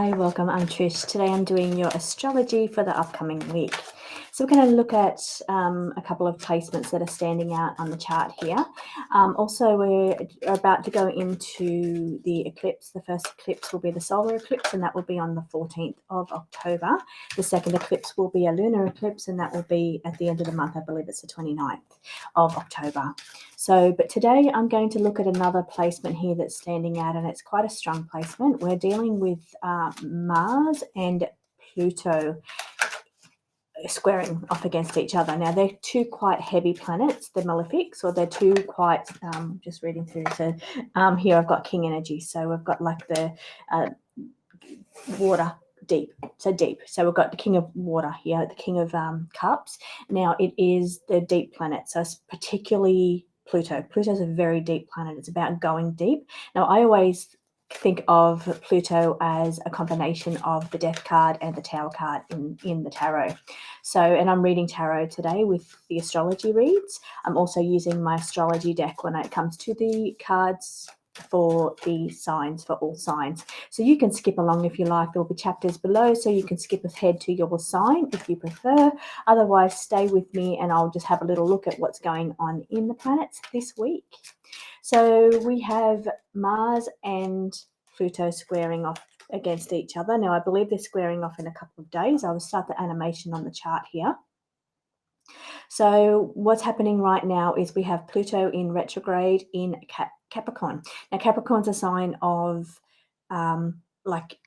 Hi, welcome. I'm Trish. Today I'm doing your astrology for the upcoming week. So we're going to look at a couple of placements that are standing out on the chart here. Also, we're about to go into the eclipse. The first eclipse will be the solar eclipse, and that will be on the 14th of October. The second eclipse will be a lunar eclipse, and that will be at the end of the month. I believe it's the 29th of October. So, but today I'm going to look at another placement here that's standing out, and it's quite a strong placement. We're dealing with Mars and Pluto squaring off against each other. Now, they're two quite heavy planets, the malefics, or they're two quite, just reading through, so here I've got king energy, so we've got like the water, deep, so we've got the king of water here, the king of cups. Now, it is the deep planet, so it's particularly Pluto's a very deep planet. It's about going deep. Now, I always think of Pluto as a combination of the death card and the tower card in the tarot. So, and I'm reading tarot today with the astrology reads. I'm also using my astrology deck when it comes to the cards for the signs, for all signs. So you can skip along if you like. There will be chapters below, so you can skip ahead to your sign if you prefer. Otherwise, stay with me and I'll just have a little look at what's going on in the planets this week. So we have Mars and Pluto squaring off against each other. Now, I believe they're squaring off in a couple of days. I will start the animation on the chart here. So what's happening right now is we have Pluto in retrograde in Capricorn. Now, Capricorn's a sign of like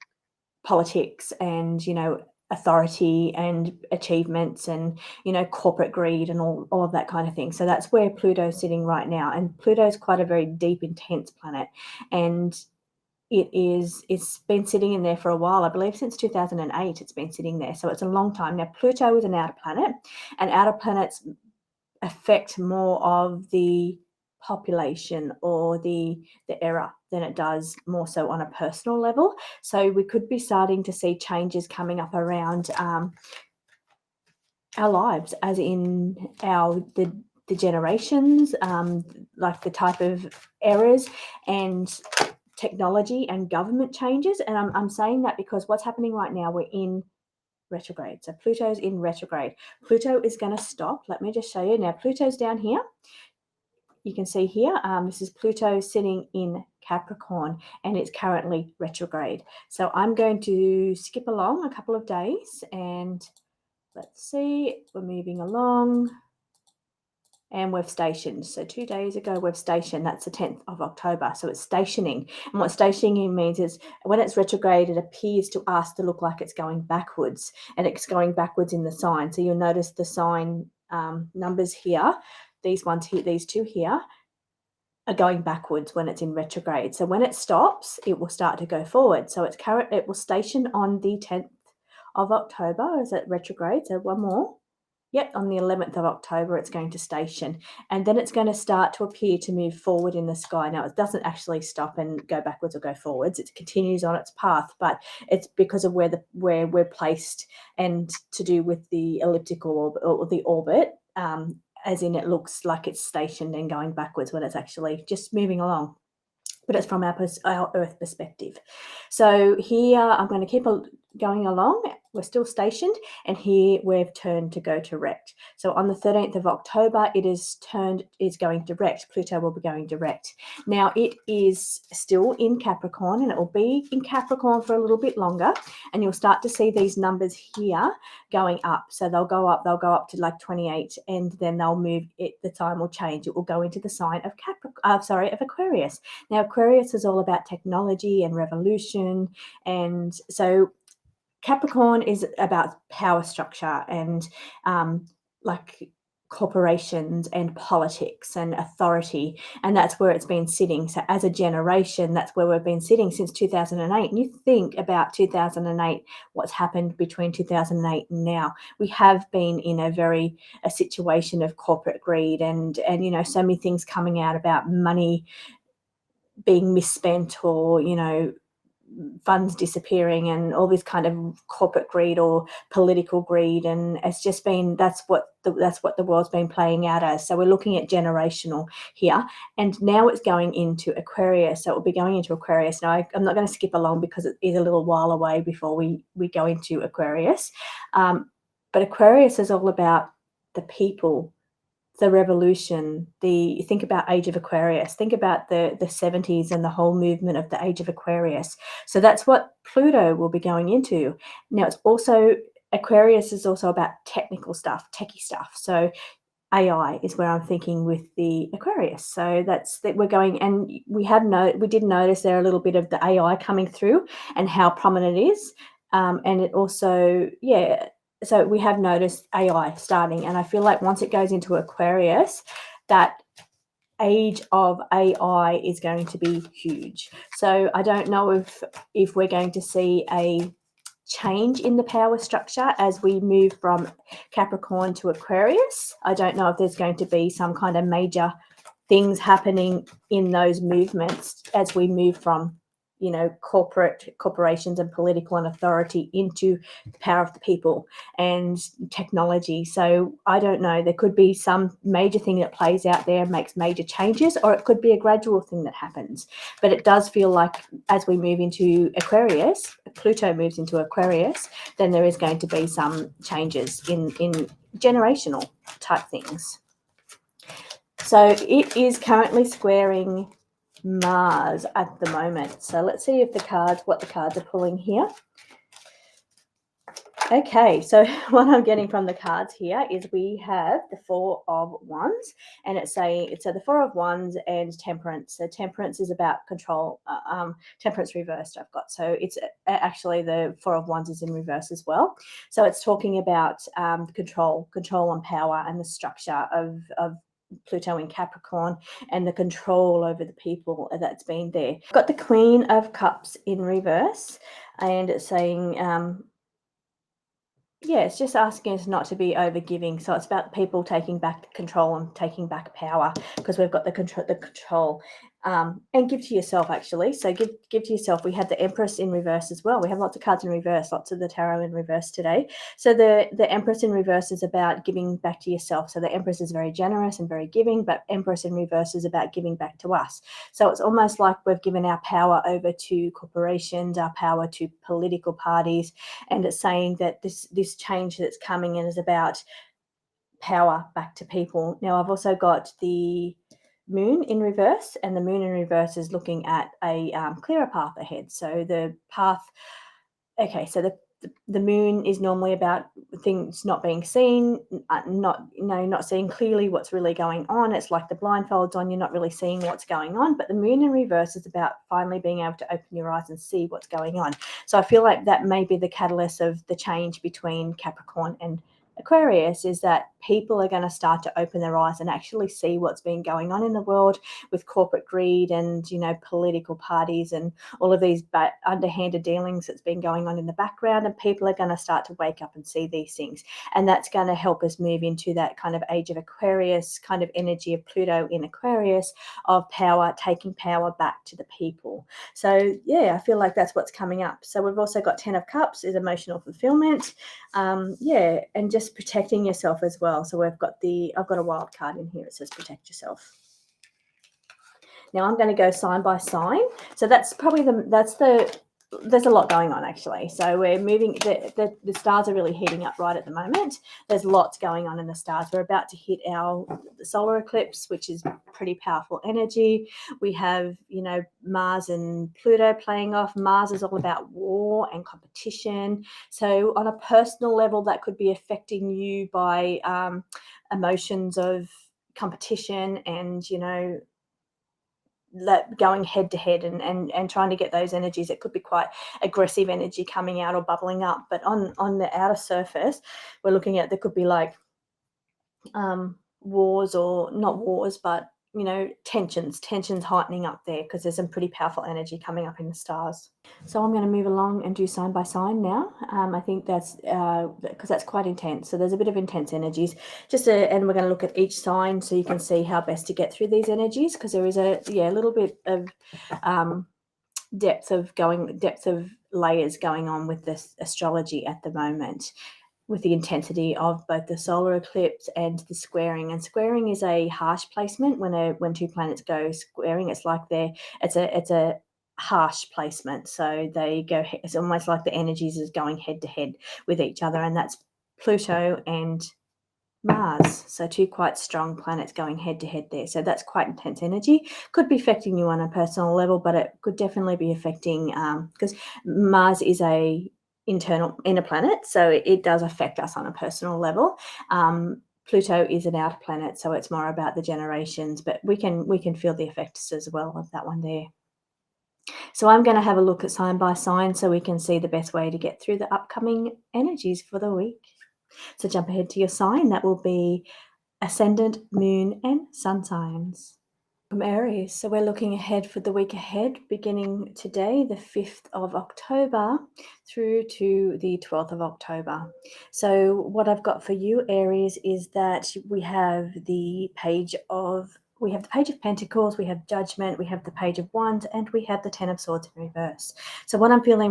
politics and, you know, authority and achievements and, you know, corporate greed and all of that kind of thing. So that's where Pluto's sitting right now. And Pluto's quite a very deep, intense planet. And it's been sitting in there for a while. I believe since 2008 it's been sitting there. So it's a long time. Now, Pluto is an outer planet, and outer planets affect more of the population or the era than it does more so on a personal level. So we could be starting to see changes coming up around our lives, as in the generations, like the type of eras and technology and government changes. And I'm saying that because what's happening right now, we're in retrograde. So Pluto's in retrograde. Pluto is going to stop. Let me just show you. Now, Pluto's down here. You can see here, this is Pluto sitting in Capricorn, and it's currently retrograde. So I'm going to skip along a couple of days, and let's see, we're moving along. And we've stationed. So 2 days ago, we've stationed. That's the 10th of October. So it's stationing. And what stationing means is when it's retrograde, it appears to us to look like it's going backwards. And it's going backwards in the sign. So you'll notice the sign numbers here. These ones here, these two here, are going backwards when it's in retrograde. So when it stops, it will start to go forward. So it will station on the 10th of October. Is it retrograde? So one more. Yep, on the 11th of October, it's going to station, and then it's going to start to appear to move forward in the sky. Now, it doesn't actually stop and go backwards or go forwards. It continues on its path, but it's because of where we're placed and to do with the elliptical orbit or the orbit, as in it looks like it's stationed and going backwards when it's actually just moving along. But it's from our Earth perspective. So here I'm going to keep going along. We're still stationed, and here we've turned to go direct. So on the 13th of October, it is going direct. Pluto will be going direct. Now, it is still in Capricorn, and it will be in Capricorn for a little bit longer, and you'll start to see these numbers here going up. So they'll go up to like 28, and then they'll move, the time will change. It will go into the sign of of Aquarius. Now, Aquarius is all about technology and revolution, and so Capricorn is about power structure and like corporations and politics and authority, and that's where it's been sitting. So as a generation, that's where we've been sitting since 2008. And you think about 2008, what's happened between 2008 and now. We have been in a situation of corporate greed and you know, so many things coming out about money being misspent, or, you know, funds disappearing and all this kind of corporate greed or political greed, and it's just been that's what the world's been playing out as. So we're looking at generational here, and now it's going into Aquarius. So it will be going into Aquarius. Now I'm not going to skip along because it is a little while away before we go into Aquarius, but Aquarius is all about the people, the revolution. Think about Age of Aquarius, think about the 70s and the whole movement of the Age of Aquarius. So that's what Pluto will be going into. Now it's also, Aquarius is also about technical stuff, techie stuff. So AI is where I'm thinking with the Aquarius. So that's that we're going, and we did notice there a little bit of the AI coming through and how prominent it is. And it also, yeah, so we have noticed AI starting, and I feel like once it goes into Aquarius, that age of AI is going to be huge. So I don't know if we're going to see a change in the power structure as we move from Capricorn to Aquarius. I don't know if there's going to be some kind of major things happening in those movements as we move from, you know, corporations and political and authority into the power of the people and technology. So I don't know, there could be some major thing that plays out there, makes major changes, or it could be a gradual thing that happens. But it does feel like as we move into Aquarius, Pluto moves into Aquarius, then there is going to be some changes in generational type things. So it is currently squaring Mars at the moment. So let's see if what the cards are pulling here. Okay, so what I'm getting from the cards here is we have the Four of Wands, and it's saying, so the Four of Wands and Temperance. So Temperance is about control, Temperance reversed I've got. So it's actually the Four of Wands is in reverse as well. So it's talking about control and power and the structure of Pluto in Capricorn and the control over the people that's been there. I've got the Queen of Cups in reverse, and it's saying, yeah, it's just asking us not to be overgiving. So it's about people taking back control and taking back power, because we've got the control. And give to yourself, actually. So give to yourself. We had the Empress in reverse as well. We have lots of cards in reverse, lots of the tarot in reverse today. So the Empress in reverse is about giving back to yourself. So the Empress is very generous and very giving, but Empress in reverse is about giving back to us. So it's almost like we've given our power over to corporations, our power to political parties, and it's saying that this change that's coming in is about power back to people. Now I've also got the Moon in reverse, and the Moon in reverse is looking at a clearer path ahead. So the path, okay, so the Moon is normally about things not being seen, not seeing clearly what's really going on. It's like the blindfolds on, you're not really seeing what's going on. But the Moon in reverse is about finally being able to open your eyes and see what's going on. So I feel like that may be the catalyst of the change between Capricorn and Aquarius, is that people are going to start to open their eyes and actually see what's been going on in the world with corporate greed and, you know, political parties and all of these underhanded dealings that's been going on in the background, and people are going to start to wake up and see these things, and that's going to help us move into that kind of Age of Aquarius kind of energy of Pluto in Aquarius, of power, taking power back to the people. So yeah, I feel like that's what's coming up. So we've also got 10 of Cups is emotional fulfillment, yeah, and just protecting yourself as well. So I've got a wild card in here. It says protect yourself. Now I'm going to go sign by sign. So that's probably there's a lot going on, actually. So we're moving, the stars are really heating up right at the moment. There's lots going on in the stars. We're about to hit the solar eclipse, which is pretty powerful energy. We have, you know, Mars and Pluto playing off. Mars is all about war and competition. So on a personal level, that could be affecting you by emotions of competition and, you know, going head to head and trying to get those energies. It could be quite aggressive energy coming out or bubbling up, but on the outer surface, we're looking at, there could be like wars, or not wars, but, you know, tensions heightening up there, because there's some pretty powerful energy coming up in the stars. So I'm going to move along and do sign by sign now. I think that's because that's quite intense. So there's a bit of intense energies. And we're going to look at each sign so you can see how best to get through these energies, because there is a little bit of depth of layers going on with this astrology at the moment, with the intensity of both the solar eclipse and the squaring. And squaring is a harsh placement. When two planets go squaring, it's like it's a harsh placement. So they go. It's almost like the energies is going head to head with each other, and that's Pluto and Mars. So two quite strong planets going head to head there. So that's quite intense energy. Could be affecting you on a personal level, but it could definitely be affecting because Mars is a inner planet, so it does affect us on a personal level. Pluto is an outer planet, so it's more about the generations, but we can feel the effects as well of that one there. So I'm going to have a look at sign by sign so we can see the best way to get through the upcoming energies for the week. So jump ahead to your sign. That will be ascendant, moon, and sun signs. From Aries. So we're looking ahead for the week ahead, beginning today, the 5th of October, through to the 12th of October. So what I've got for you, Aries, is that we have the Page of Pentacles, we have Judgment, we have the Page of Wands, and we have the Ten of Swords in reverse. So what I'm feeling,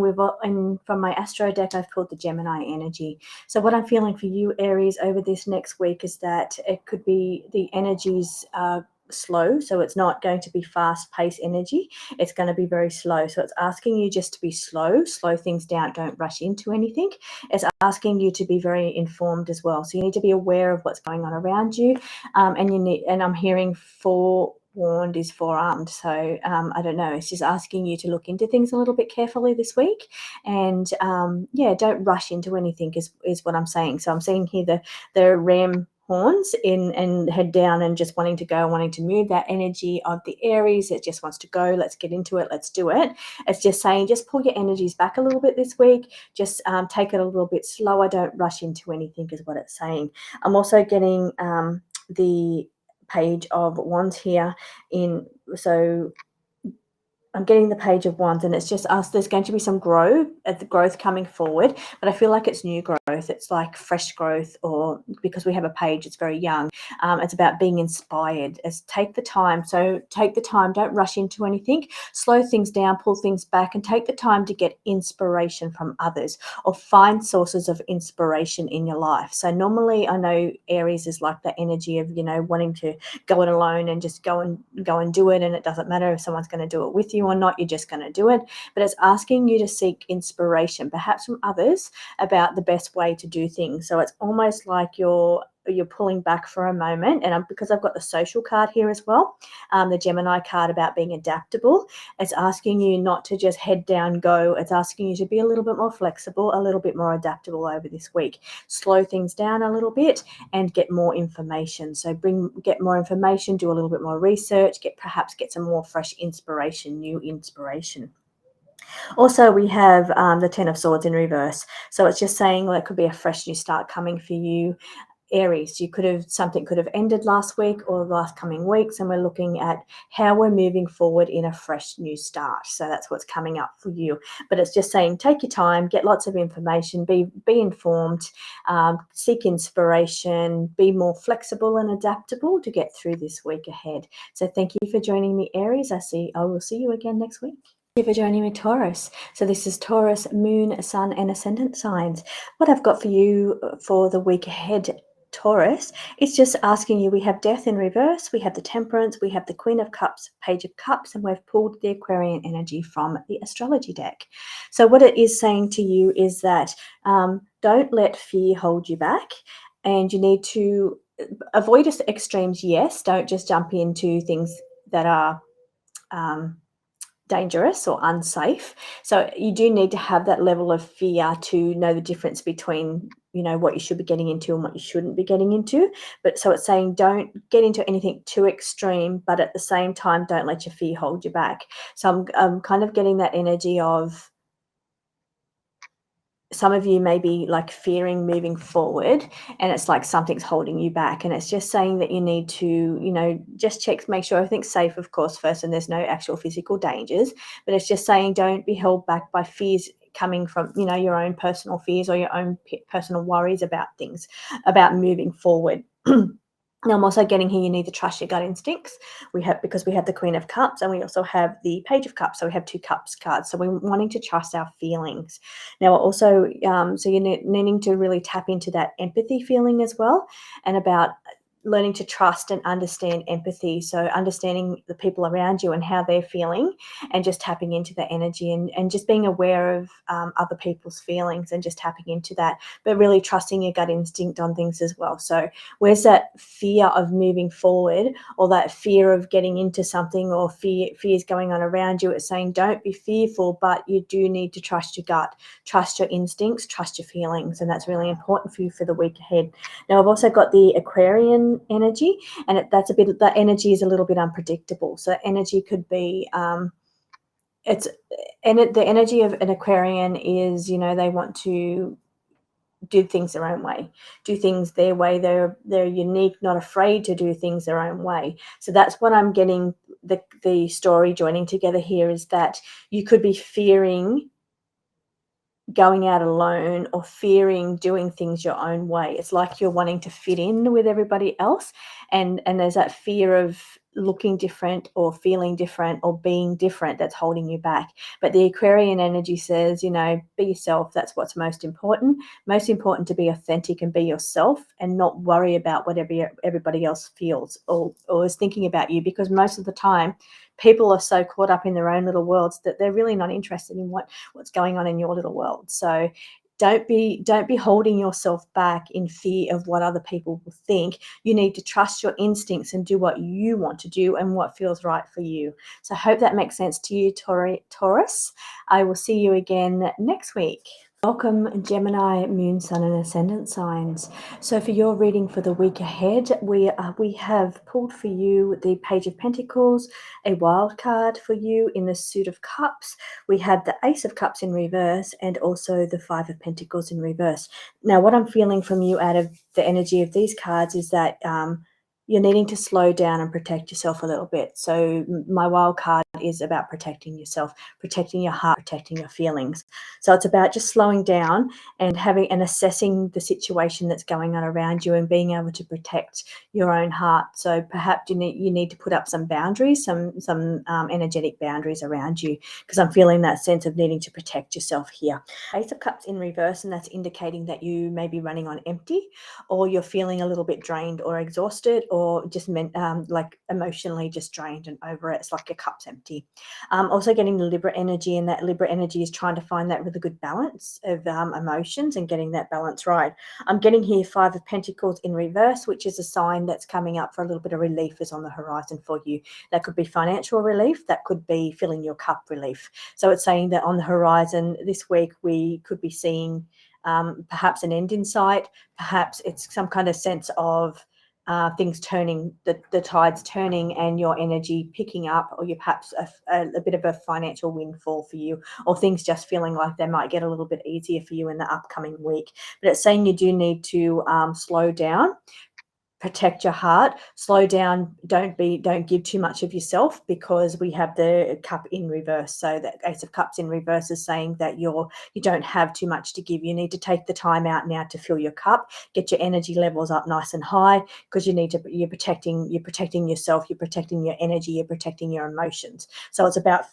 from my Astro deck, I've pulled the Gemini energy. So what I'm feeling for you, Aries, over this next week is that it could be the energies slow, so it's not going to be fast-paced energy. It's going to be very slow. So it's asking you just to be slow things down, don't rush into anything. It's asking you to be very informed as well. So you need to be aware of what's going on around you, and I'm hearing forewarned is forearmed. So I don't know, it's just asking you to look into things a little bit carefully this week, and don't rush into anything is what I'm saying. So I'm seeing here the ram horns in and head down and just wanting to move. That energy of the Aries, it just wants to go, let's get into it, let's do it. It's just saying, just pull your energies back a little bit this week, just take it a little bit slower, don't rush into anything is what it's saying. I'm also getting the Page of Wands here so I'm getting the Page of Wands, and it's just us. There's going to be some growth coming forward, but I feel like it's new growth. It's like fresh growth, or because we have a page, it's very young. It's about being inspired. Take the time. So take the time. Don't rush into anything. Slow things down, pull things back, and take the time to get inspiration from others or find sources of inspiration in your life. So normally, I know Aries is like the energy of wanting to go it alone and just go and do it, and it doesn't matter if someone's going to do it with you or not, you're just going to do it. But it's asking you to seek inspiration, perhaps from others, about the best way to do things. So it's almost like you're pulling back for a moment, and because I've got the social card here as well, the Gemini card about being adaptable. It's asking you not to just head down go. It's asking you to be a little bit more flexible, a little bit more adaptable over this week. Slow things down a little bit and get more information. So get more information, do a little bit more research, perhaps get some more fresh inspiration, new inspiration. Also, we have the Ten of Swords in reverse. So it's just saying that could be a fresh new start coming for you, Aries. Something could have ended last week or the last coming weeks, and we're looking at how we're moving forward in a fresh new start. So that's what's coming up for you. But it's just saying, take your time, get lots of information, be informed, seek inspiration, be more flexible and adaptable to get through this week ahead. So thank you for joining me, Aries. I will see you again next week. Thank you for joining me, Taurus. So this is Taurus, Moon, Sun, and Ascendant signs. What I've got for you for the week ahead, Taurus, it's just asking you, we have Death in reverse, we have the Temperance, we have the Queen of Cups, Page of Cups, and we've pulled the Aquarian energy from the astrology deck. So what it is saying to you is that don't let fear hold you back, and you need to avoid extremes. Yes, don't just jump into things that are dangerous or unsafe. So you do need to have that level of fear to know the difference between what you should be getting into and what you shouldn't be getting into. But so it's saying don't get into anything too extreme, but at the same time don't let your fear hold you back. So I'm kind of getting that energy of some of you may be like fearing moving forward, and it's like something's holding you back, and it's just saying that you need to just check, make sure everything's safe, of course, first, and there's no actual physical dangers. But it's just saying don't be held back by fears coming from your own personal fears or your own personal worries about things, about moving forward. Now I'm also getting here, you need to trust your gut instincts. Because we have the Queen of Cups and we also have the Page of Cups. So we have 2 Cups cards. So we're wanting to trust our feelings. Now also, so you're needing to really tap into that empathy feeling as well, and about learning to trust and understand empathy. So understanding the people around you and how they're feeling, and just tapping into the energy, and just being aware of other people's feelings and just tapping into that, but really trusting your gut instinct on things as well. So where's that fear of moving forward, or that fear of getting into something, or fears going on around you? It's saying don't be fearful, but you do need to trust your gut, trust your instincts, trust your feelings, and that's really important for you for the week ahead. Now I've also got the Aquarian energy, and that energy is a little bit unpredictable. So energy could be the energy of an Aquarian is, they want to do things their own way, do things their way. They're unique, not afraid to do things their own way. So that's what I'm getting, the story joining together here, is that you could be fearing going out alone, or fearing doing things your own way. It's like you're wanting to fit in with everybody else, and there's that fear of looking different or feeling different or being different that's holding you back. But the Aquarian energy says, be yourself. That's what's most important. Most important to be authentic and be yourself, and not worry about whatever everybody else feels or is thinking about you, because most of the time people are so caught up in their own little worlds that they're really not interested in what's going on in your little world. So don't be holding yourself back in fear of what other people will think. You need to trust your instincts and do what you want to do and what feels right for you. So I hope that makes sense to you, Taurus. I will see you again next week. Welcome, Gemini, Moon, Sun, and Ascendant signs. So for your reading for the week ahead, we have pulled for you the Page of Pentacles, a wild card for you in the Suit of Cups. We have the Ace of Cups in reverse, and also the Five of Pentacles in reverse. Now, what I'm feeling from you out of the energy of these cards is that you're needing to slow down and protect yourself a little bit. So my wild card is about protecting yourself, protecting your heart, protecting your feelings. So it's about just slowing down and assessing the situation that's going on around you, and being able to protect your own heart. So perhaps you need to put up some boundaries, some energetic boundaries around you, because I'm feeling that sense of needing to protect yourself here. Ace of Cups in reverse, and that's indicating that you may be running on empty, or you're feeling a little bit drained or exhausted, or just like emotionally just drained and over it. It's like your cup's empty. Also getting the Libra energy, and that Libra energy is trying to find that really good balance of emotions and getting that balance right. I'm getting here Five of Pentacles in reverse, which is a sign that's coming up for a little bit of relief is on the horizon for you. That could be financial relief, that could be filling your cup relief. So it's saying that on the horizon this week we could be seeing perhaps an end in sight, perhaps it's some kind of sense of things turning, the tides turning, and your energy picking up, or you perhaps a bit of a financial windfall for you, or things just feeling like they might get a little bit easier for you in the upcoming week. But it's saying you do need to slow down, protect your heart, slow down, don't give too much of yourself, because we have the cup in reverse. So that Ace of Cups in reverse is saying that you don't have too much to give. You need to take the time out now to fill your cup, get your energy levels up nice and high, because you're protecting yourself, you're protecting your energy, you're protecting your emotions. So it's about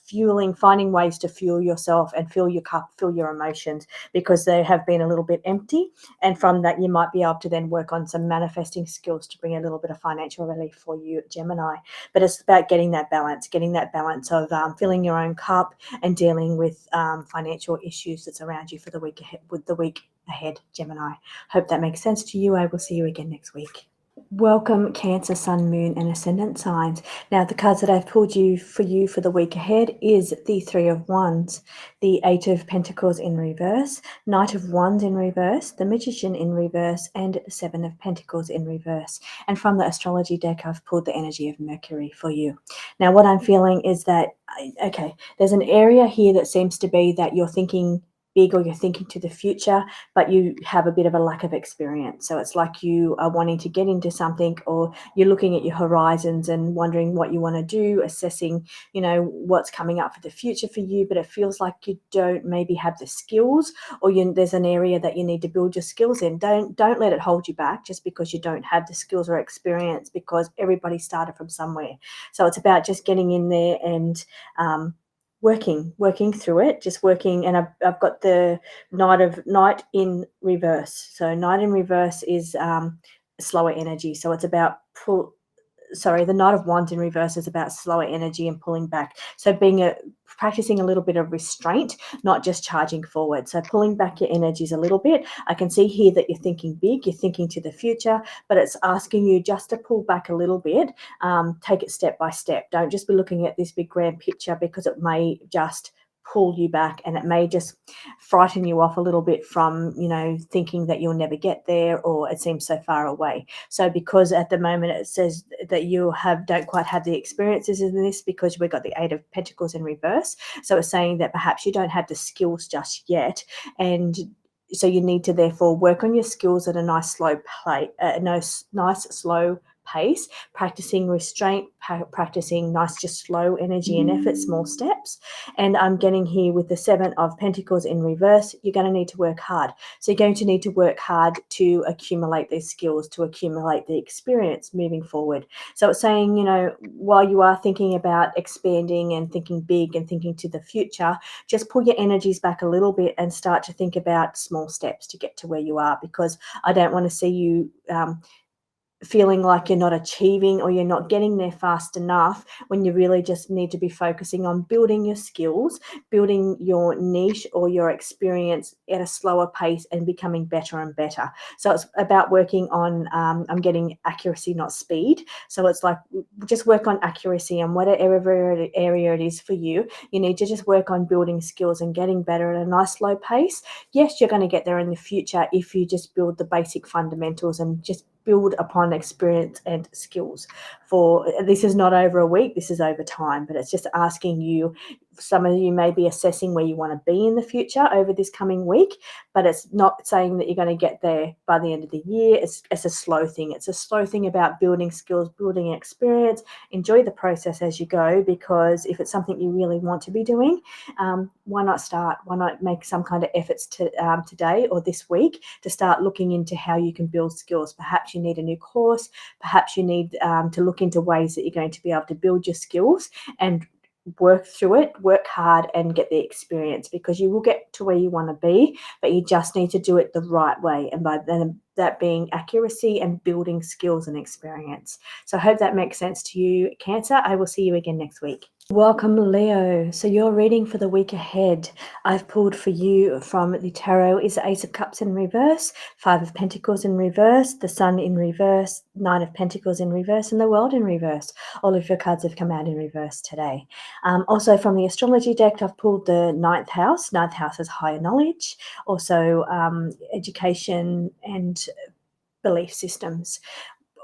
finding ways to fuel yourself and fill your cup, fill your emotions, because they have been a little bit empty, and from that you might be able to then work on some manifesting skills to bring a little bit of financial relief for you, Gemini. But it's about getting that balance of filling your own cup and dealing with financial issues that's around you for the week ahead, Gemini. Hope that makes sense to you. I will see you again next week. Welcome, Cancer, Sun, Moon, and Ascendant signs. Now, the cards that I've pulled for you for the week ahead is the Three of Wands, the Eight of Pentacles in reverse, Knight of Wands in reverse, the Magician in reverse, and the Seven of Pentacles in reverse. And from the astrology deck, I've pulled the energy of Mercury for you. Now, what I'm feeling is that, okay, there's an area here that seems to be that you're thinking big or you're thinking to the future, but you have a bit of a lack of experience. So it's like you are wanting to get into something, or you're looking at your horizons and wondering what you want to do, assessing, you know, what's coming up for the future for you, but it feels like you don't maybe have the skills, or there's an area that you need to build your skills in. Don't let it hold you back just because you don't have the skills or experience, because everybody started from somewhere. So it's about just getting in there and working through it, just working. And I've got the Knight in reverse. So Knight in reverse is slower energy. So it's about the Knight of Wands in reverse is about slower energy and pulling back. So practicing a little bit of restraint, not just charging forward. So pulling back your energies a little bit. I can see here that you're thinking big, you're thinking to the future, but it's asking you just to pull back a little bit. Take it step by step. Don't just be looking at this big grand picture, because it may just pull you back, and it may just frighten you off a little bit from, you know, thinking that you'll never get there, or it seems so far away. So because at the moment it says that you don't quite have the experiences in this, because we've got the Eight of Pentacles in reverse. So it's saying that perhaps you don't have the skills just yet, and so you need to therefore work on your skills at a nice slow slow pace, practicing restraint, practicing nice, just slow energy and effort, small steps. And I'm getting here with the Seven of Pentacles in reverse, you're going to need to work hard. So you're going to need to work hard to accumulate these skills, to accumulate the experience moving forward. So it's saying, you know, while you are thinking about expanding and thinking big and thinking to the future, just pull your energies back a little bit and start to think about small steps to get to where you are, because I don't want to see you feeling like you're not achieving or you're not getting there fast enough, when you really just need to be focusing on building your skills, building your niche or your experience at a slower pace, and becoming better and better. So it's about working on, I'm getting accuracy, not speed. So it's like, just work on accuracy, and whatever area it is for you, you need to just work on building skills and getting better at a nice slow pace. Yes, you're going to get there in the future if you just build the basic fundamentals and just build upon experience and skills. For this is not over a week, this is over time, but it's just asking you, some of you may be assessing where you want to be in the future over this coming week, but it's not saying that you're going to get there by the end of the year. It's a slow thing. It's a slow thing about building skills, building experience. Enjoy the process as you go, because if it's something you really want to be doing, why not start? Why not make some kind of efforts today or this week to start looking into how you can build skills? Perhaps you need a new course. Perhaps you need to look into ways that you're going to be able to build your skills and work through it, work hard and get the experience, because you will get to where you want to be, but you just need to do it the right way. And by then that being accuracy and building skills and experience. So I hope that makes sense to you, Cancer. I will see you again next week. Welcome, Leo. So your reading for the week ahead, I've pulled for you from the tarot is the Ace of Cups in reverse, Five of Pentacles in reverse, the Sun in reverse, Nine of Pentacles in reverse, and the World in reverse. All of your cards have come out in reverse today. Also from the astrology deck, I've pulled the ninth house. Ninth house is higher knowledge, also education and belief systems.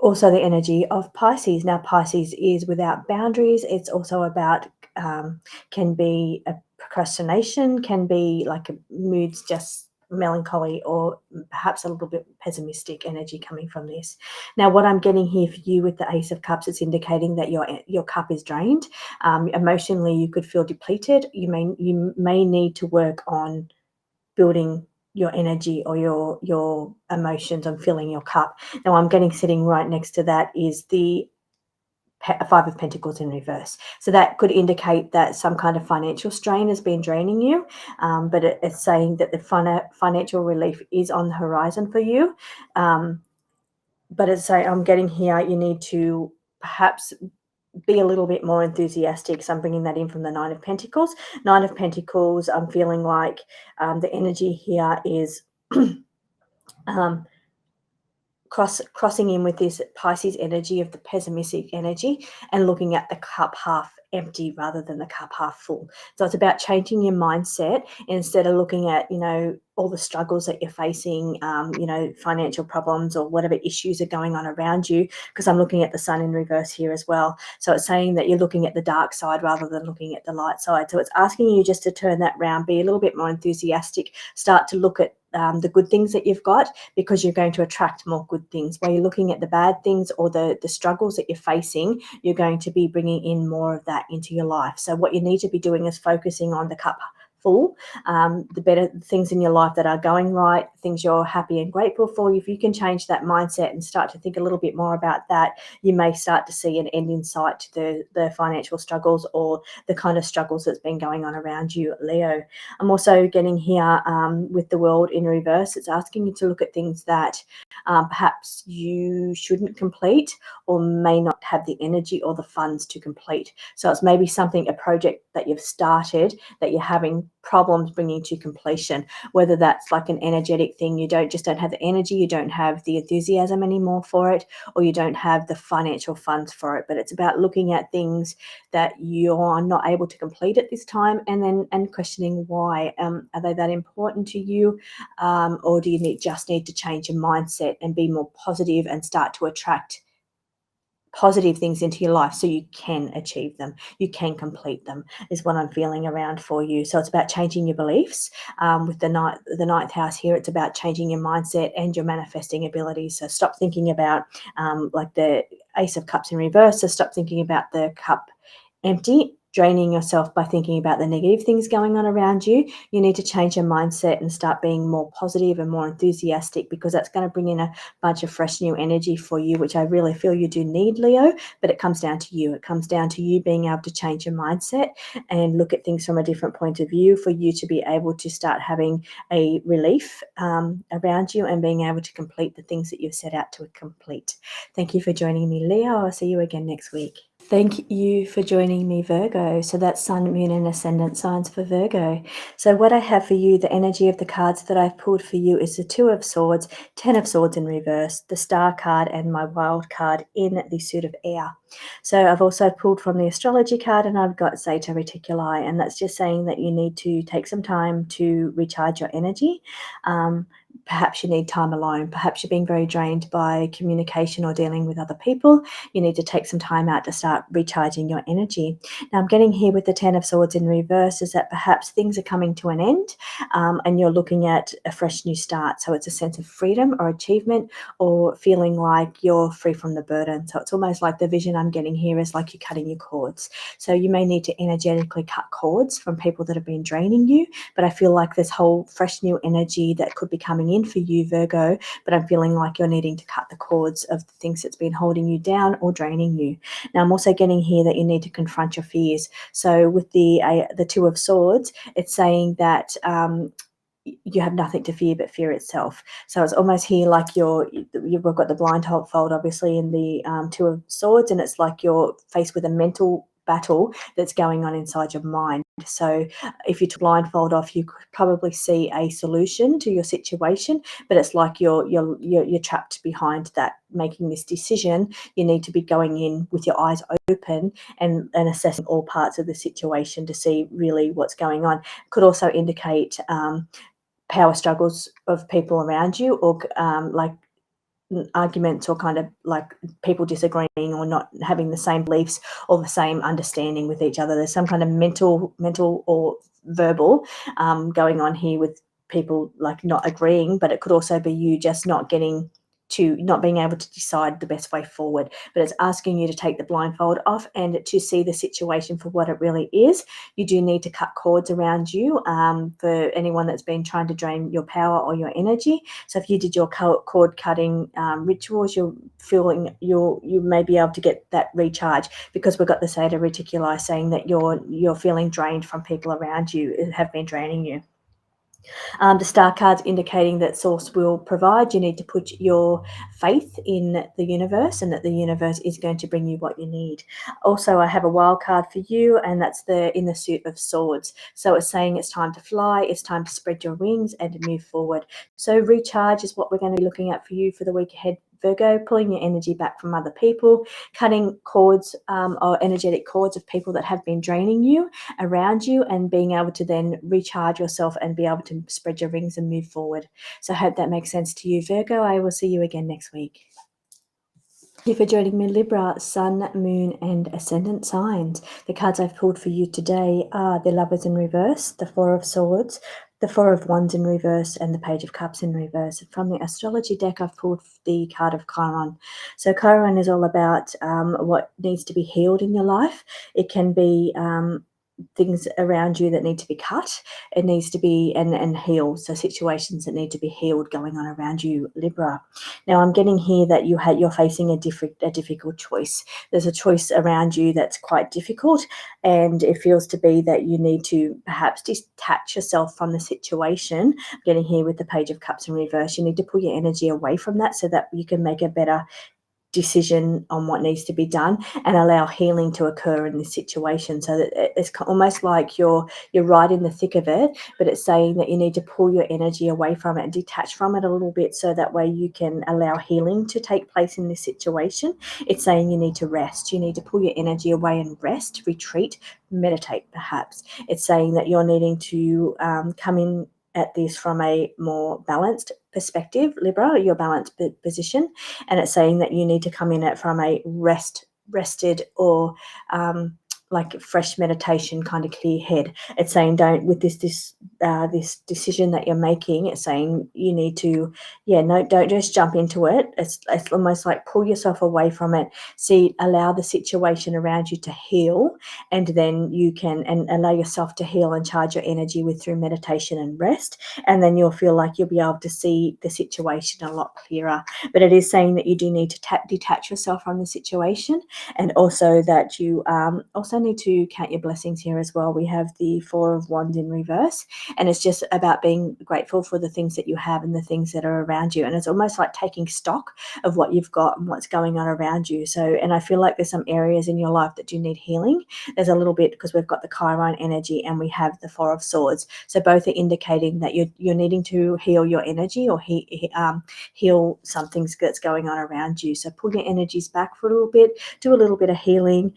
Also the energy of Pisces. Now Pisces is without boundaries. It's also about, can be a procrastination, can be like a moods, just melancholy, or perhaps a little bit pessimistic energy coming from this. Now what I'm getting here for you with the Ace of Cups, it's indicating that your cup is drained. Emotionally you could feel depleted. You may need to work on building your energy or your emotions and filling your cup. Now I'm getting, sitting right next to that is the Five of Pentacles in reverse. So that could indicate that some kind of financial strain has been draining you, but it's saying that the financial relief is on the horizon for you. But it's saying, I'm getting here, you need to perhaps be a little bit more enthusiastic. So I'm bringing that in from the Nine of Pentacles. Nine of Pentacles, I'm feeling like the energy here is crossing in with this Pisces energy of the pessimistic energy and looking at the cup half empty rather than the cup half full. So it's about changing your mindset instead of looking at, you know, all the struggles that you're facing, you know, financial problems or whatever issues are going on around you, because I'm looking at the sun in reverse here as well. So it's saying that you're looking at the dark side rather than looking at the light side. So it's asking you just to turn that round, be a little bit more enthusiastic, start to look at the good things that you've got, because you're going to attract more good things. While you're looking at the bad things or the struggles that you're facing, you're going to be bringing in more of that into your life. So what you need to be doing is focusing on the cup full, the better things in your life that are going right, things you're happy and grateful for. If you can change that mindset and start to think a little bit more about that, you may start to see an end in sight to the financial struggles or the kind of struggles that's been going on around you, Leo. I'm also getting here with the world in reverse. It's asking you to look at things that perhaps you shouldn't complete or may not have the energy or the funds to complete. So it's maybe something, a project that you've started that you're having problems bringing to completion, whether that's like an energetic thing, you just don't have the energy, you don't have the enthusiasm anymore for it, or you don't have the financial funds for it. But it's about looking at things that you're not able to complete at this time, and questioning why. Are they that important to you, or do you just need to change your mindset and be more positive and start to attract positive things into your life so you can achieve them, you can complete them, is what I'm feeling around for you. So it's about changing your beliefs. With the ninth house here, it's about changing your mindset and your manifesting abilities. So stop thinking about like the Ace of Cups in reverse. So stop thinking about the cup empty, draining yourself by thinking about the negative things going on around you. You need to change your mindset and start being more positive and more enthusiastic, because that's going to bring in a bunch of fresh new energy for you, which I really feel you do need, Leo. But it comes down to you. It comes down to you being able to change your mindset and look at things from a different point of view for you to be able to start having a relief around you and being able to complete the things that you've set out to complete. Thank you for joining me, Leo. I'll see you again next week. Thank you for joining me, Virgo. So that's Sun, Moon and Ascendant signs for Virgo. So what I have for you, the energy of the cards that I've pulled for you is the Two of Swords, Ten of Swords in reverse, the Star card and my Wild card in the suit of air. So I've also pulled from the Astrology card and I've got Zeta Reticuli, and that's just saying that you need to take some time to recharge your energy. Perhaps you need time alone. Perhaps you're being very drained by communication or dealing with other people. You need to take some time out to start recharging your energy. Now I'm getting here with the Ten of Swords in reverse is that perhaps things are coming to an end and you're looking at a fresh new start. So it's a sense of freedom or achievement or feeling like you're free from the burden. So it's almost like the vision I'm getting here is like you're cutting your cords. So you may need to energetically cut cords from people that have been draining you, but I feel like this whole fresh new energy that could be coming in for you, Virgo, but I'm feeling like you're needing to cut the cords of the things that's been holding you down or draining you. Now I'm also getting here that you need to confront your fears. So with the Two of Swords, it's saying that you have nothing to fear but fear itself. So it's almost here like you've got the blindfold obviously in the Two of Swords, and it's like you're faced with a mental battle that's going on inside your mind. So if you took blindfold off, you could probably see a solution to your situation, but it's like you're trapped behind that, making this decision. You need to be going in with your eyes open and assessing all parts of the situation to see really what's going on. Could also indicate power struggles of people around you, or like arguments, or kind of like people disagreeing or not having the same beliefs or the same understanding with each other. There's some kind of mental or verbal going on here with people like not agreeing, but it could also be you just not being able to decide the best way forward. But it's asking you to take the blindfold off and to see the situation for what it really is. You do need to cut cords around you for anyone that's been trying to drain your power or your energy. So if you did your cord cutting rituals, you're feeling you may be able to get that recharge, because we've got the Zeta Reticuli saying that you're feeling drained from people around you who have been draining you. The Star card's indicating that Source will provide. You need to put your faith in the universe and that the universe is going to bring you what you need. Also, I have a wild card for you, and that's in the suit of Swords. So it's saying it's time to fly, it's time to spread your wings and to move forward. So recharge is what we're going to be looking at for you for the week ahead, Virgo, pulling your energy back from other people, cutting cords or energetic cords of people that have been draining you around you, and being able to then recharge yourself and be able to spread your wings and move forward. So I hope that makes sense to you, Virgo. I will see you again next week. Thank you for joining me, Libra, Sun, Moon, and Ascendant signs. The cards I've pulled for you today are the Lovers in reverse, the Four of Swords, the Four of Wands in reverse, and the Page of Cups in reverse. From the astrology deck, I've pulled the card of Chiron. So Chiron is all about what needs to be healed in your life. It can be things around you that need to be cut. It needs to be and healed. So situations that need to be healed going on around you, Libra. Now I'm getting here that you're facing a difficult choice. There's a choice around you that's quite difficult, and it feels to be that you need to perhaps detach yourself from the situation. I'm getting here with the Page of Cups in reverse. You need to pull your energy away from that so that you can make a better decision on what needs to be done and allow healing to occur in this situation. So that it's almost like you're right in the thick of it, but it's saying that you need to pull your energy away from it and detach from it a little bit, so that way you can allow healing to take place in this situation. It's saying you need to rest. You need to pull your energy away and rest, retreat, meditate perhaps. It's saying that you're needing to come in at this from a more balanced perspective, Libra, your balanced position. And it's saying that you need to come in at from a rested or like fresh meditation kind of clear head. It's saying don't, with this decision that you're making, it's saying you need to, don't just jump into it. It's almost like pull yourself away from it. See, allow the situation around you to heal, and then you can and allow yourself to heal and charge your energy through meditation and rest, and then you'll feel like you'll be able to see the situation a lot clearer. But it is saying that you do need to detach yourself from the situation, and also that you also need to count your blessings here as well. We have the Four of Wands in reverse, and it's just about being grateful for the things that you have and the things that are around you. And it's almost like taking stock of what you've got and what's going on around you. So, and I feel like there's some areas in your life that do need healing. There's a little bit, because we've got the Chiron energy and we have the Four of Swords. So both are indicating that you're needing to heal your energy or heal something that's going on around you. So pull your energies back for a little bit, do a little bit of healing.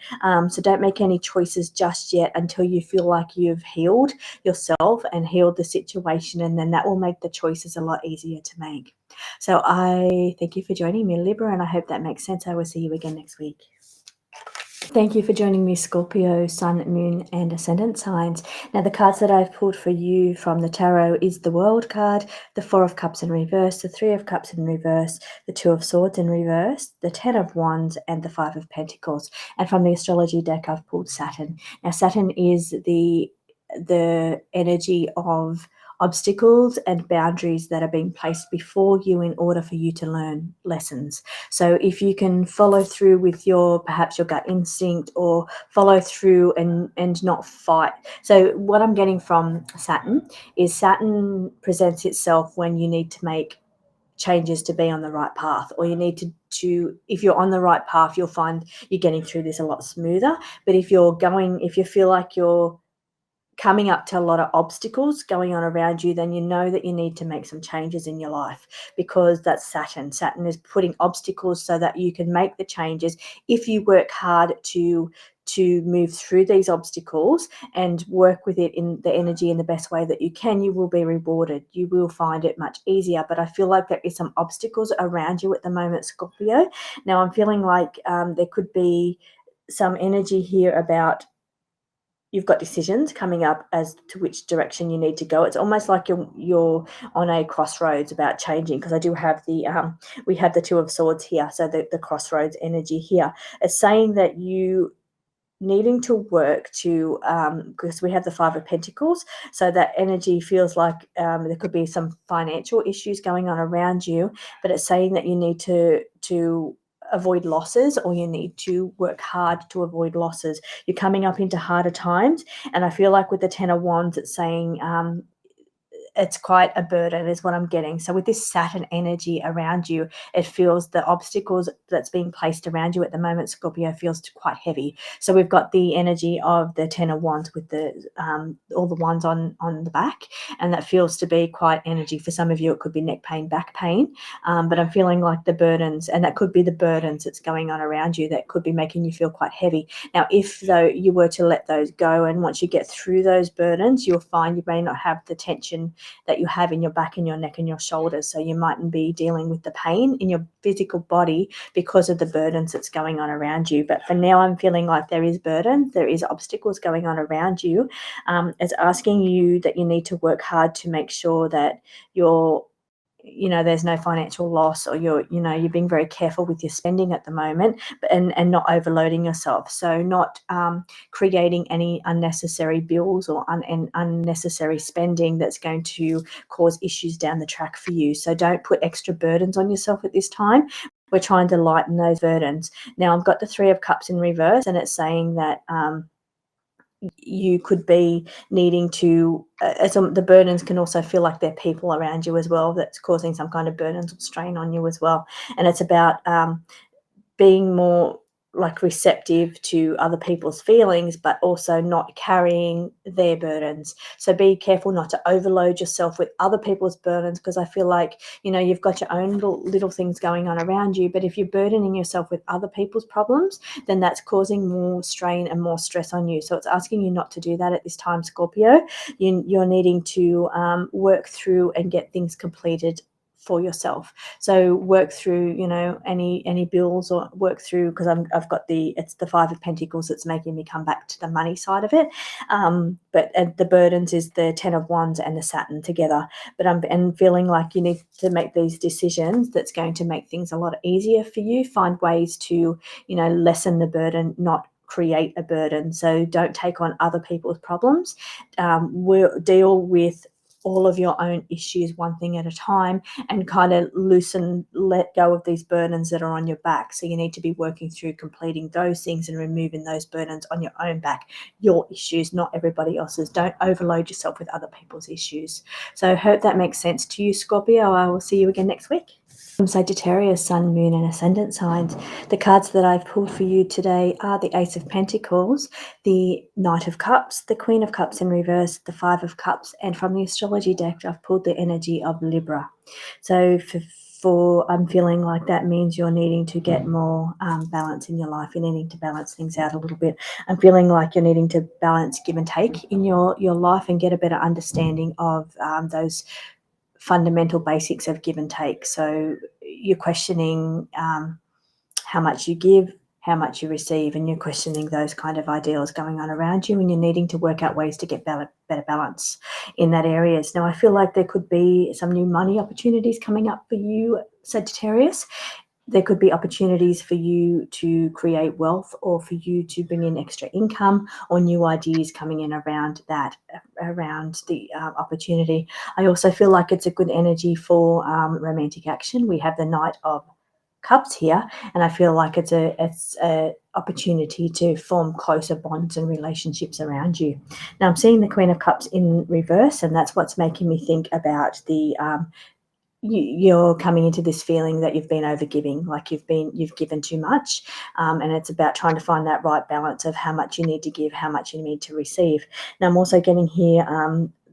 So don't make any choices just yet until you feel like you've healed yourself and healed the situation, and then that will make the choices a lot easier to make. So I thank you for joining me, Libra, and I hope that makes sense. I will see you again next week. Thank you for joining me, Scorpio, Sun, Moon, and Ascendant signs. Now, the cards that I've pulled for you from the tarot is the World card, the Four of Cups in reverse, the Three of Cups in reverse, the Two of Swords in reverse, the Ten of Wands, and the Five of Pentacles. And from the astrology deck, I've pulled Saturn. Now, Saturn is the energy of obstacles and boundaries that are being placed before you in order for you to learn lessons. So if you can follow through with perhaps your gut instinct, or follow through and not fight. So what I'm getting from Saturn is Saturn presents itself when you need to make changes to be on the right path, or you need to if you're on the right path, you'll find you're getting through this a lot smoother. But if you feel like you're coming up to a lot of obstacles going on around you, then you know that you need to make some changes in your life, because that's Saturn. Saturn is putting obstacles so that you can make the changes. If you work hard to move through these obstacles and work with it in the energy in the best way that you can, you will be rewarded. You will find it much easier. But I feel like there is some obstacles around you at the moment, Scorpio. Now I'm feeling like there could be some energy here about you've got decisions coming up as to which direction you need to go. It's almost like you're on a crossroads about changing, because I do have we have the Two of Swords here, so the crossroads energy here. It's saying that you needing to work to because we have the Five of Pentacles, so that energy feels like there could be some financial issues going on around you, but it's saying that you need to avoid losses, or you need to work hard to avoid losses. You're coming up into harder times, and I feel like with the Ten of Wands, it's saying it's quite a burden is what I'm getting. So with this Saturn energy around you, it feels the obstacles that's being placed around you at the moment, Scorpio, feels quite heavy. So we've got the energy of the Ten of Wands with the all the wands on the back, and that feels to be quite energy. For some of you, it could be neck pain, back pain, but I'm feeling like the burdens, and that could be the burdens that's going on around you that could be making you feel quite heavy. Now, if though you were to let those go, and once you get through those burdens, you'll find you may not have the tension that you have in your back and your neck and your shoulders. So you mightn't be dealing with the pain in your physical body because of the burdens that's going on around you. But for now, I'm feeling like there is burden, there is obstacles going on around you. It's asking you that you need to work hard to make sure that you're, there's no financial loss, or you're being very careful with your spending at the moment, and not overloading yourself. So not creating any unnecessary bills or unnecessary spending that's going to cause issues down the track for you. So don't put extra burdens on yourself at this time. We're trying to lighten those burdens. Now, I've got the Three of Cups in reverse, and it's saying that you could be needing to the burdens can also feel like they're people around you as well that's causing some kind of burdens or strain on you as well. And it's about being more like receptive to other people's feelings, but also not carrying their burdens. So be careful not to overload yourself with other people's burdens, because I feel like, you've got your own little things going on around you. But if you're burdening yourself with other people's problems, then that's causing more strain and more stress on you. So it's asking you not to do that at this time, Scorpio. You're needing to work through and get things completed for yourself. So work through, any bills, or work through, because I've got it's the Five of Pentacles that's making me come back to the money side of it. But the burdens is the Ten of Wands and the Saturn together. But I'm feeling like you need to make these decisions that's going to make things a lot easier for you. Find ways to, lessen the burden, not create a burden. So don't take on other people's problems. We'll deal with all of your own issues one thing at a time, and kind of let go of these burdens that are on your back. So you need to be working through completing those things and removing those burdens on your own back, your issues, not everybody else's. Don't overload yourself with other people's issues. So I hope that makes sense to you, Scorpio. I will see you again next week. From Sagittarius, Sun, Moon and Ascendant signs, the cards that I've pulled for you today are the Ace of Pentacles, the Knight of Cups, the Queen of Cups in reverse, the Five of Cups, and from the Astrology deck, I've pulled the energy of Libra. So I'm feeling like that means you're needing to get more balance in your life. You're needing to balance things out a little bit. I'm feeling like you're needing to balance give and take in your life, and get a better understanding of those fundamental basics of give and take. So you're questioning how much you give, how much you receive, and you're questioning those kind of ideals going on around you, and you're needing to work out ways to get better balance in that areas. Now, I feel like there could be some new money opportunities coming up for you, Sagittarius. There could be opportunities for you to create wealth, or for you to bring in extra income, or new ideas coming in around the opportunity. I also feel like it's a good energy for romantic action. We have the Knight of Cups here, and I feel like it's a opportunity to form closer bonds and relationships around you. Now, I'm seeing the Queen of Cups in reverse, and that's what's making me think about the you're coming into this feeling that you've been overgiving, like you've given too much, and it's about trying to find that right balance of how much you need to give, how much you need to receive. Now, I'm also getting here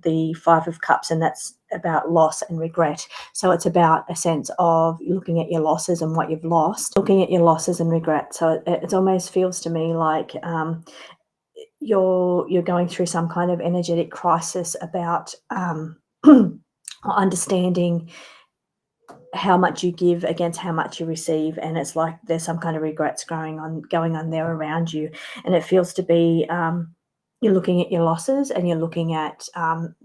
the Five of Cups, and that's about loss and regret. So it's about a sense of looking at your losses and what you've lost, looking at your losses and regret. So it almost feels to me like you're going through some kind of energetic crisis about understanding how much you give against how much you receive, and it's like there's some kind of regrets going on there around you, and it feels to be you're looking at your losses, and you're looking at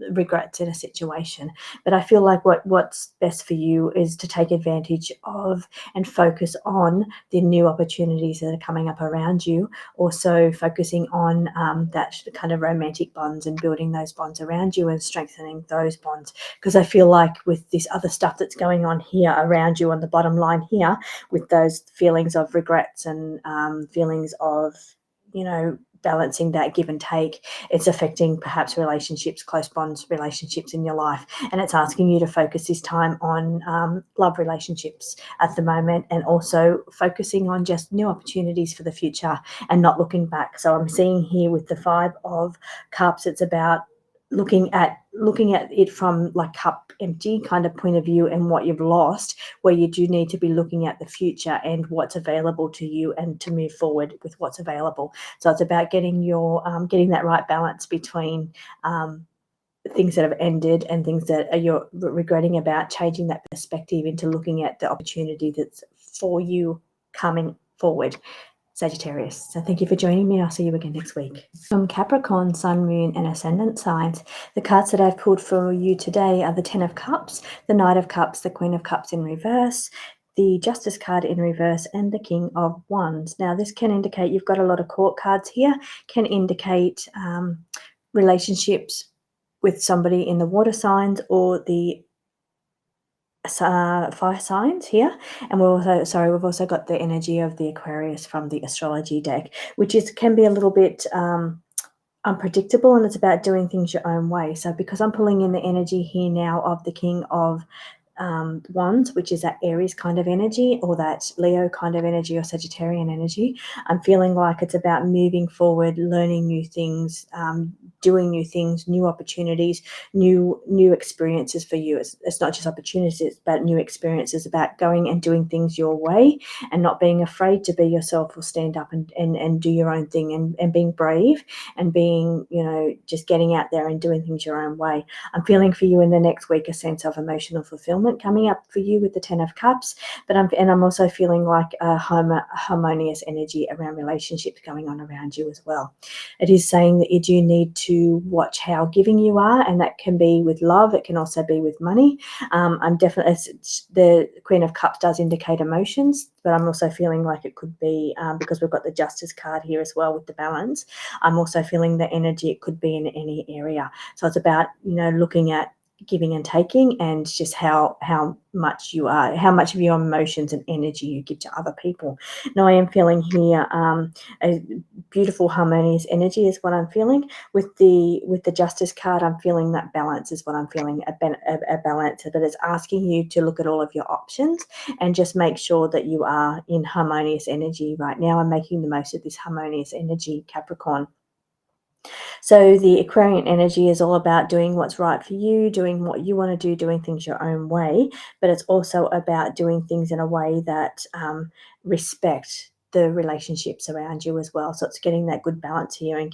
regrets in a situation. But I feel like what's best for you is to take advantage of and focus on the new opportunities that are coming up around you. Also focusing on that kind of romantic bonds, and building those bonds around you, and strengthening those bonds. Because I feel like with this other stuff that's going on here around you on the bottom line here, with those feelings of regrets and feelings of balancing that give and take. It's affecting perhaps relationships, close bonds, relationships in your life, and it's asking you to focus this time on love relationships at the moment, and also focusing on just new opportunities for the future and not looking back. So I'm seeing here with the 5 of Cups, it's about looking at it from like cup empty kind of point of view and what you've lost, where you do need to be looking at the future and what's available to you and to move forward with what's available. So it's about getting your getting that right balance between things that have ended and things that you're regretting about, changing that perspective into looking at the opportunity that's for you coming forward, Sagittarius. So thank you for joining me. I'll see you again next week. From Capricorn, Sun, Moon and Ascendant signs, the cards that I've pulled for you today are the 10 of Cups, the Knight of Cups, the Queen of Cups in reverse, the Justice card in reverse, and the King of Wands. Now this can indicate you've got a lot of court cards here, can indicate relationships with somebody in the water signs or the fire signs here. And we've also got the energy of the Aquarius from the astrology deck, which can be a little bit unpredictable, and it's about doing things your own way. So because I'm pulling in the energy here now of the King of Wands, which is that Aries kind of energy, or that Leo kind of energy, or Sagittarian energy, I'm feeling like it's about moving forward, learning new things, doing new things, new opportunities, new experiences for you. It's not just opportunities, it's about new experiences, about going and doing things your way and not being afraid to be yourself or stand up and do your own thing, and being brave and being, just getting out there and doing things your own way. I'm feeling for you in the next week a sense of emotional fulfillment coming up for you with the 10 of Cups, but I'm also feeling like a harmonious energy around relationships going on around you as well. It is saying that you do need to watch how giving you are, and that can be with love, it can also be with money. I'm definitely, the Queen of Cups does indicate emotions, but I'm also feeling like it could be, because we've got the Justice card here as well with the balance, I'm also feeling the energy, it could be in any area. So it's about, looking at giving and taking, and just how much of your emotions and energy you give to other people. Now I am feeling here a beautiful harmonious energy is what I'm feeling with the Justice card. I'm feeling that balance is what I'm feeling, a balance, but it's asking you to look at all of your options and just make sure that you are in harmonious energy right now and making the most of this harmonious energy, Capricorn. So the Aquarian energy is all about doing what's right for you, doing what you want to do, doing things your own way, but it's also about doing things in a way that respect the relationships around you as well. So it's getting that good balance here and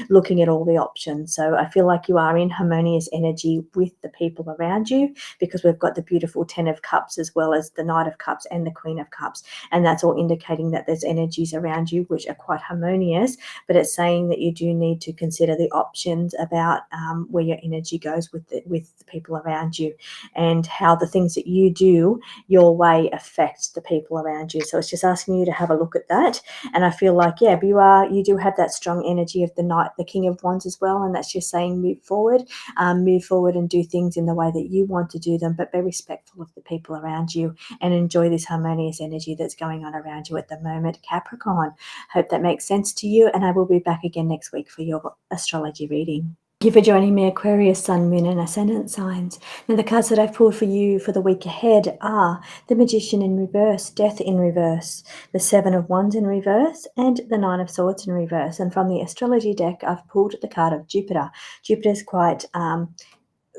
looking at all the options. So I feel like you are in harmonious energy with the people around you, because we've got the beautiful 10 of Cups as well as the Knight of Cups and the Queen of Cups, and that's all indicating that there's energies around you which are quite harmonious, but it's saying that you do need to consider the options about where your energy goes with the people around you, and how the things that you do your way affect the people around you. So it's just asking you to have a look at that. And I feel like, yeah, you do have that strong energy of the King of Wands as well, and that's just saying move forward and do things in the way that you want to do them, but be respectful of the people around you and enjoy this harmonious energy that's going on around you at the moment, Capricorn. Hope that makes sense to you, and I will be back again next week for your astrology reading. Thank you for joining me, Aquarius, Sun, Moon and Ascendant signs. Now the cards that I've pulled for you for the week ahead are the Magician in reverse, Death in reverse, the 7 of Wands in reverse, and the 9 of Swords in reverse. And from the astrology deck, I've pulled the card of Jupiter. Jupiter is quite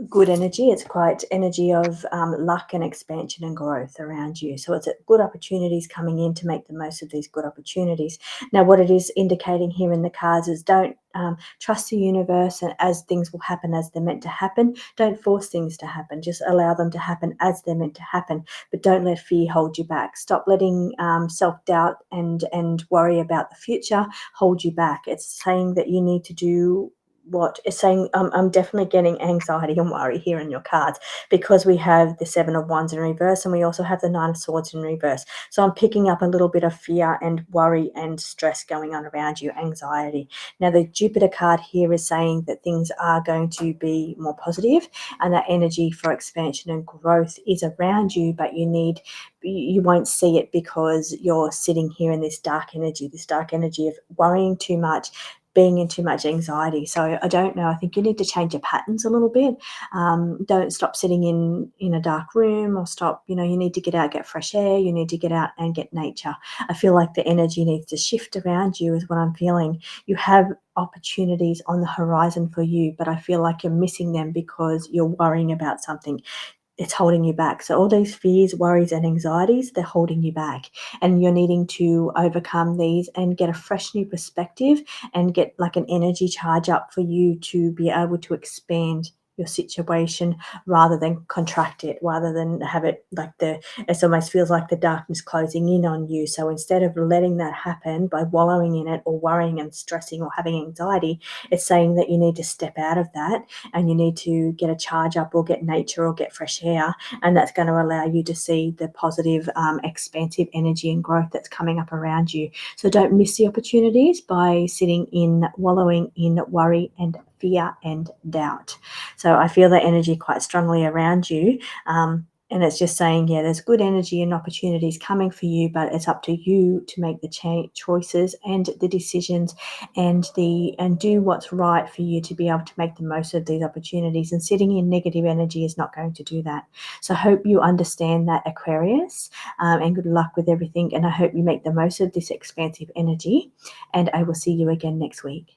good energy. It's quite energy of luck and expansion and growth around you. So it's good opportunities coming in to make the most of these good opportunities. Now what it is indicating here in the cards is don't trust the universe, and as things will happen as they're meant to happen. Don't force things to happen. Just allow them to happen as they're meant to happen, but don't let fear hold you back. Stop letting self-doubt and worry about the future hold you back. It's saying that you need to do what is saying. I'm definitely getting anxiety and worry here in your cards, because we have the 7 of Wands in reverse and we also have the 9 of Swords in reverse. So I'm picking up a little bit of fear and worry and stress going on around you, anxiety. Now the Jupiter card here is saying that things are going to be more positive, and that energy for expansion and growth is around you, but you won't see it because you're sitting here in this dark energy of worrying too much, being in too much anxiety. So I don't know. I think you need to change your patterns a little bit. Don't stop sitting in a dark room, or stop, you need to get out, get fresh air. You need to get out and get nature. I feel like the energy needs to shift around you is what I'm feeling. You have opportunities on the horizon for you, but I feel like you're missing them because you're worrying about something. It's holding you back. So all these fears, worries, and anxieties, they're holding you back. And you're needing to overcome these and get a fresh new perspective and get like an energy charge up for you to be able to expand your situation rather than contract it, rather than have it like it almost feels like the darkness closing in on you. So instead of letting that happen by wallowing in it or worrying and stressing or having anxiety, it's saying that you need to step out of that and you need to get a charge up or get nature or get fresh air, and that's going to allow you to see the positive, expansive energy and growth that's coming up around you. So don't miss the opportunities by sitting in, wallowing in worry and fear and doubt. So I feel that energy quite strongly around you. And it's just saying, yeah, there's good energy and opportunities coming for you, but it's up to you to make the choices and the decisions and do what's right for you to be able to make the most of these opportunities. And sitting in negative energy is not going to do that. So I hope you understand that, Aquarius, and good luck with everything. And I hope you make the most of this expansive energy. And I will see you again next week.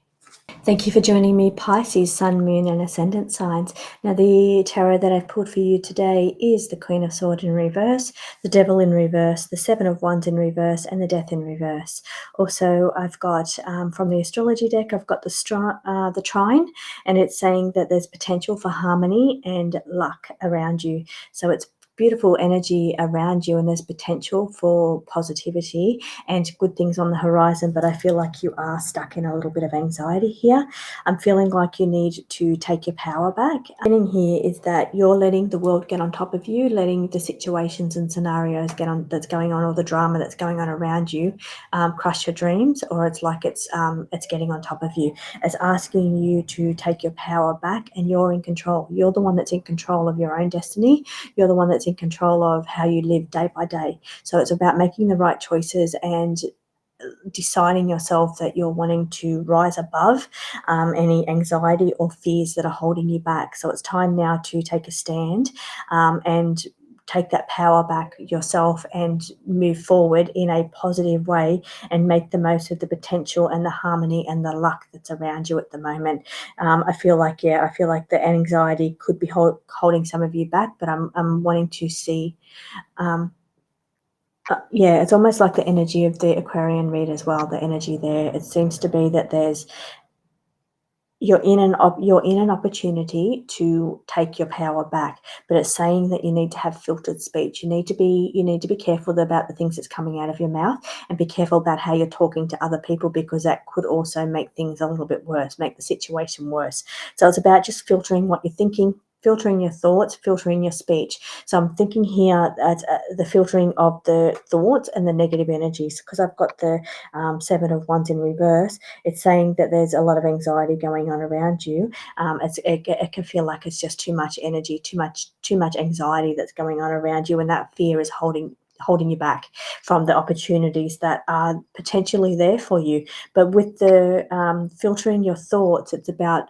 Thank you for joining me, Pisces, Sun, Moon, and Ascendant signs. Now, the tarot that I've pulled for you today is the Queen of Swords in reverse, the Devil in reverse, the Seven of Wands in reverse, and the Death in reverse. Also, I've got, from the astrology deck, I've got the Trine, and it's saying that there's potential for harmony and luck around you. So it's beautiful energy around you, and there's potential for positivity and good things on the horizon, but I feel like you are stuck in a little bit of anxiety here. I'm feeling like you need to take your power back. Happening here is that you're letting the world get on top of you, letting the situations and scenarios that's going on, or the drama that's going on around you, crush your dreams, or it's like it's getting on top of you. It's asking you to take your power back, and you're in control. You're the one that's in control of your own destiny. You're the one that's in control of how you live day by day. So it's about making the right choices and deciding yourself that you're wanting to rise above any anxiety or fears that are holding you back. So it's time now to take a stand and take that power back yourself and move forward in a positive way and make the most of the potential and the harmony and the luck that's around you at the moment. I feel like the anxiety could be holding some of you back, but I'm wanting to see yeah, it's almost like the energy of the Aquarian read as well, the energy there. It seems to be that you're in an opportunity to take your power back, but it's saying that you need to have filtered speech. You need to be careful about the things that's coming out of your mouth, and be careful about how you're talking to other people, because that could also make things a little bit worse, make the situation worse. So it's about just filtering what you're thinking, filtering your thoughts, filtering your speech. So I'm thinking here at the filtering of the thoughts and the negative energies, because I've got the Seven of Wands in reverse. It's saying that there's a lot of anxiety going on around you. It can feel like it's just too much energy, too much anxiety that's going on around you, and that fear is holding you back from the opportunities that are potentially there for you. But with the filtering your thoughts, it's about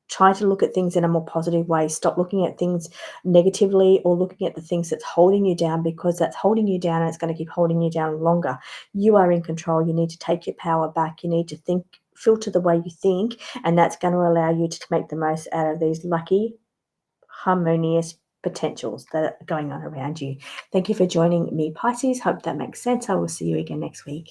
try to look at things in a more positive way. Stop looking at things negatively or looking at the things that's holding you down, because that's holding you down and it's going to keep holding you down longer. You are in control. You need to take your power back. You need to filter the way you think, and that's going to allow you to make the most out of these lucky, harmonious potentials that are going on around you. Thank you for joining me, Pisces. Hope that makes sense. I will see you again next week.